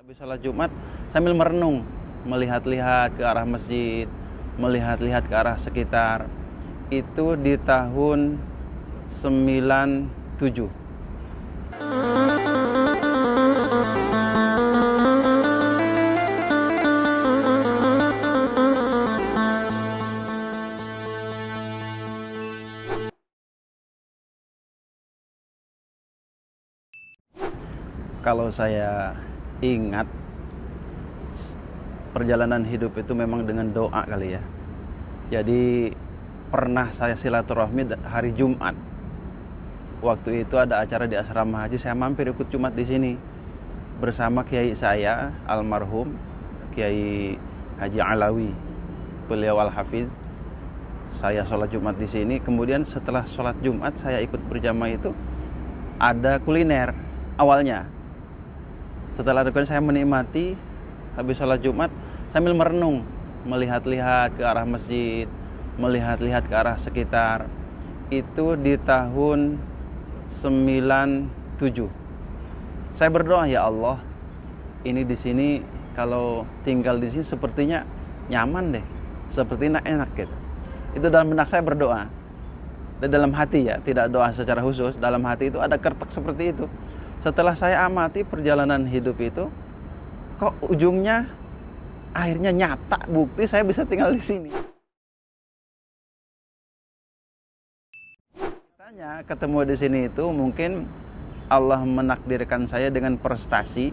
Habis sholat Jumat sambil merenung, melihat-lihat ke arah masjid, melihat-lihat ke arah sekitar. Itu di tahun 97. Kalau saya ingat, perjalanan hidup itu memang dengan doa kali ya. Jadi pernah saya silaturahmi hari Jumat. Waktu itu ada acara di asrama haji, saya mampir ikut Jumat di sini bersama kiai saya almarhum Kiai Haji Alawi, beliau al-Hafiz. Saya sholat Jumat di sini. Kemudian setelah sholat Jumat saya ikut berjamaah itu ada kuliner awalnya. Setelah itu saya menikmati habis sholat Jumat sambil merenung, melihat-lihat ke arah masjid, melihat-lihat ke arah sekitar. Itu di tahun 97. Saya berdoa, ya Allah, ini di sini kalau tinggal di sini sepertinya nyaman deh, sepertinya enak gitu. Itu dalam benak saya berdoa. Dan dalam hati ya, tidak doa secara khusus, dalam hati itu ada kertek seperti itu. Setelah saya amati perjalanan hidup itu, kok ujungnya akhirnya nyata, bukti saya bisa tinggal di sini. Tanya ketemu di sini itu mungkin Allah menakdirkan saya dengan prestasi.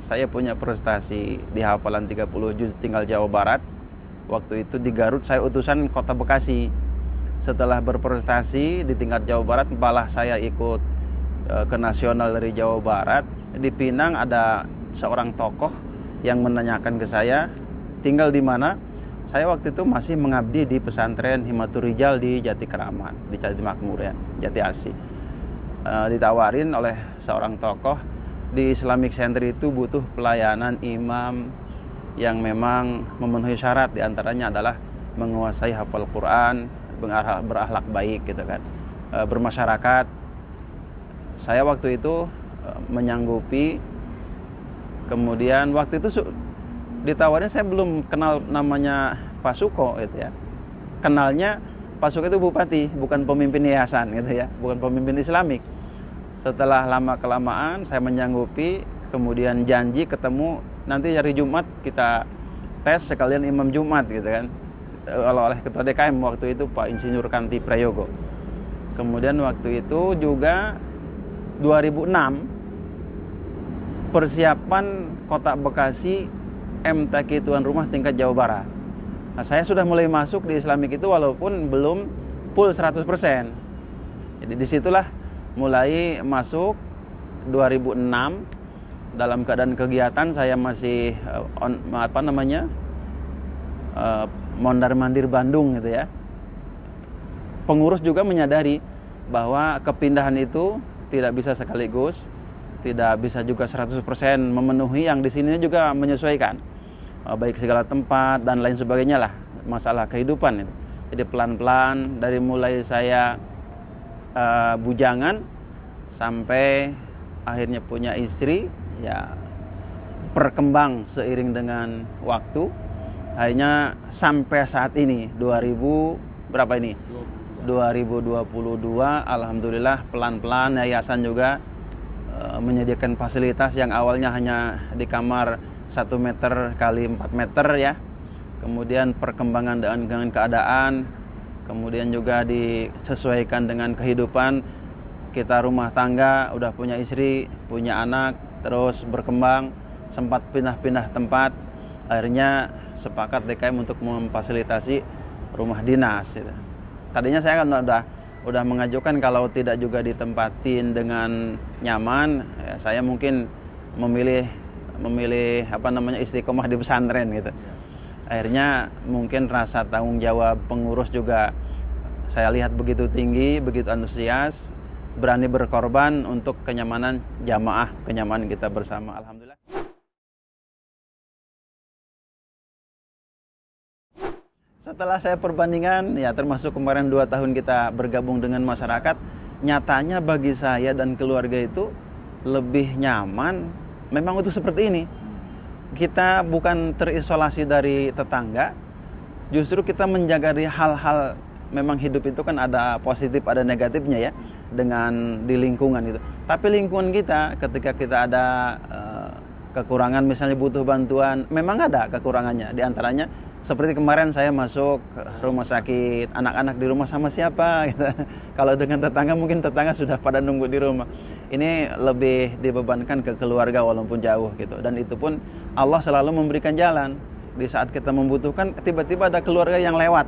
Saya punya prestasi di hafalan 30 juz tinggal Jawa Barat. Waktu itu di Garut saya utusan Kota Bekasi. Setelah berprestasi di tingkat Jawa Barat, malah saya ikut ke nasional dari Jawa Barat. Di Pinang ada seorang tokoh yang menanyakan ke saya tinggal di mana. Saya waktu itu masih mengabdi di pesantren Himatul Rijal di Jati Keramat, di Jati Makmur ya, Jati Asih. Ditawarin oleh seorang tokoh, di Islamic Center itu butuh pelayanan imam yang memang memenuhi syarat, diantaranya adalah menguasai hafal Quran, berakhlak baik gitu kan, bermasyarakat. Saya waktu itu menyanggupi. Kemudian waktu itu ditawarin, saya belum kenal namanya Pak Suko gitu ya. Kenalnya Pak Suko itu bupati, bukan pemimpin yayasan gitu ya, bukan pemimpin Islamik. Setelah lama kelamaan saya menyanggupi, kemudian janji ketemu nanti hari Jumat kita tes sekalian imam Jumat gitu kan. Oleh Ketua DKM waktu itu Pak Insinyur Kanti Prayogo. Kemudian waktu itu juga 2006 persiapan Kota Bekasi MTQ tuan rumah tingkat Jawa Barat. Nah, saya sudah mulai masuk di Islamik itu walaupun belum full 100%. Jadi disitulah mulai masuk 2006 dalam keadaan kegiatan saya masih mondar-mandir Bandung gitu ya. Pengurus juga menyadari bahwa kepindahan itu tidak bisa sekaligus, tidak bisa juga 100% memenuhi, yang di sini juga menyesuaikan, baik segala tempat dan lain sebagainya lah, masalah kehidupan itu. Jadi pelan-pelan dari mulai saya bujangan sampai akhirnya punya istri, ya berkembang seiring dengan waktu. Akhirnya sampai saat ini 2022, alhamdulillah pelan-pelan yayasan juga menyediakan fasilitas yang awalnya hanya di kamar 1 meter kali 4 meter ya. Kemudian perkembangan dengan keadaan, kemudian juga disesuaikan dengan kehidupan. Kita rumah tangga, udah punya istri, punya anak, terus berkembang, sempat pindah-pindah tempat. Akhirnya sepakat DKM untuk memfasilitasi rumah dinas gitu. Tadinya saya kan udah mengajukan kalau tidak juga ditempatin dengan nyaman, ya saya mungkin memilih istiqomah di pesantren gitu. Akhirnya mungkin rasa tanggung jawab pengurus juga saya lihat begitu tinggi, begitu antusias, berani berkorban untuk kenyamanan jamaah, kenyamanan kita bersama. Alhamdulillah. Setelah saya perbandingan, ya termasuk kemarin 2 tahun kita bergabung dengan masyarakat, nyatanya bagi saya dan keluarga itu lebih nyaman, memang itu seperti ini. kita bukan terisolasi dari tetangga, justru kita menjaga dari hal-hal. Memang hidup itu kan ada positif ada negatifnya ya, dengan di lingkungan itu. Tapi lingkungan kita ketika kita ada kekurangan, misalnya butuh bantuan, memang ada kekurangannya. Di antaranya seperti kemarin saya masuk rumah sakit, anak-anak di rumah sama siapa gitu. Kalau dengan tetangga mungkin tetangga sudah pada nunggu di rumah. Ini lebih dibebankan ke keluarga walaupun jauh gitu. Dan itu pun Allah selalu memberikan jalan. Di saat kita membutuhkan, tiba-tiba ada keluarga yang lewat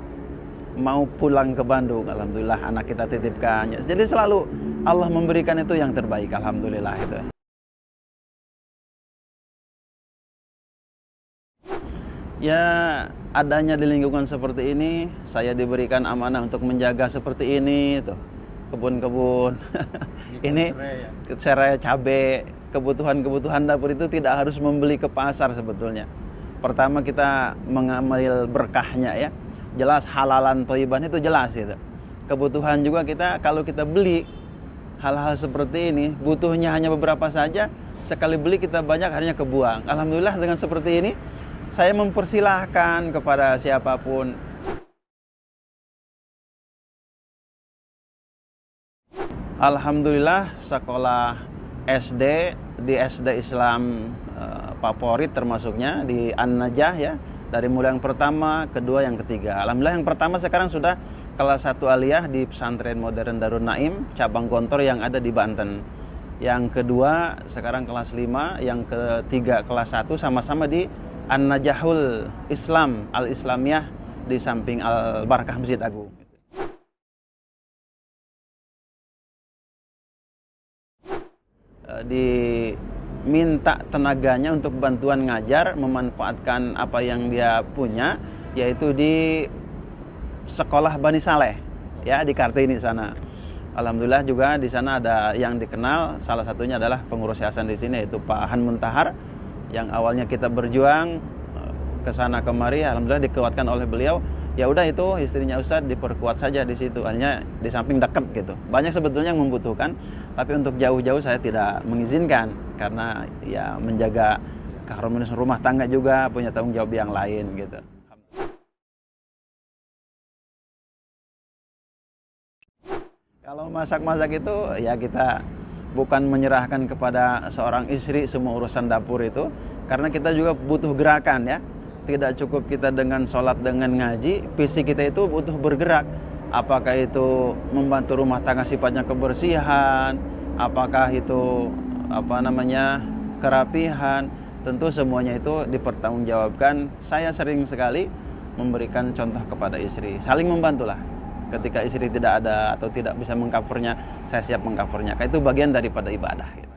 mau pulang ke Bandung, alhamdulillah anak kita titipkan. Jadi selalu Allah memberikan itu yang terbaik, alhamdulillah itu. Ya, adanya di lingkungan seperti ini, saya diberikan amanah untuk menjaga seperti ini tuh. Kebun-kebun. Ini serai cabai, kebutuhan-kebutuhan dapur itu tidak harus membeli ke pasar sebetulnya. Pertama kita mengambil berkahnya ya. Jelas halalan thayyiban itu jelas itu. Kebutuhan juga kita kalau kita beli hal-hal seperti ini, butuhnya hanya beberapa saja, sekali beli kita banyak akhirnya kebuang. Alhamdulillah dengan seperti ini saya mempersilahkan kepada siapapun. Alhamdulillah sekolah SD di SD Islam favorit termasuknya di An-Najah ya. Dari mulai yang pertama, kedua, yang ketiga. Alhamdulillah yang pertama sekarang sudah kelas 1 aliyah di Pesantren Modern Darun Naim, cabang Gontor yang ada di Banten. Yang kedua sekarang kelas 5, yang ketiga kelas 1 sama-sama di An-Najahul Islam Al-Islamiyah di samping Al-Barakah Masjid Agung. Diminta tenaganya untuk bantuan ngajar, memanfaatkan apa yang dia punya, yaitu di sekolah Bani Saleh ya di Kartini sana. Alhamdulillah juga di sana ada yang dikenal, salah satunya adalah pengurus yayasan di sini yaitu Pak Han Muntahar, yang awalnya kita berjuang ke sana kemari, alhamdulillah dikuatkan oleh beliau. Ya udah itu istrinya Ustadz diperkuat saja di situ, hanya di samping dekat gitu. Banyak sebetulnya yang membutuhkan, tapi untuk jauh-jauh saya tidak mengizinkan karena ya menjaga keharmonisan rumah tangga juga punya tanggung jawab yang lain gitu. Kalau masak-masak itu ya kita bukan menyerahkan kepada seorang istri semua urusan dapur itu, karena kita juga butuh gerakan ya. Tidak cukup kita dengan sholat, dengan ngaji, fisik kita itu butuh bergerak. Apakah itu membantu rumah tangga sifatnya kebersihan, apakah itu kerapihan, tentu semuanya itu dipertanggungjawabkan. Saya sering sekali memberikan contoh kepada istri, saling membantulah. Ketika istri tidak ada atau tidak bisa mengcovernya, saya siap mengcovernya. Itu bagian daripada ibadah gitu.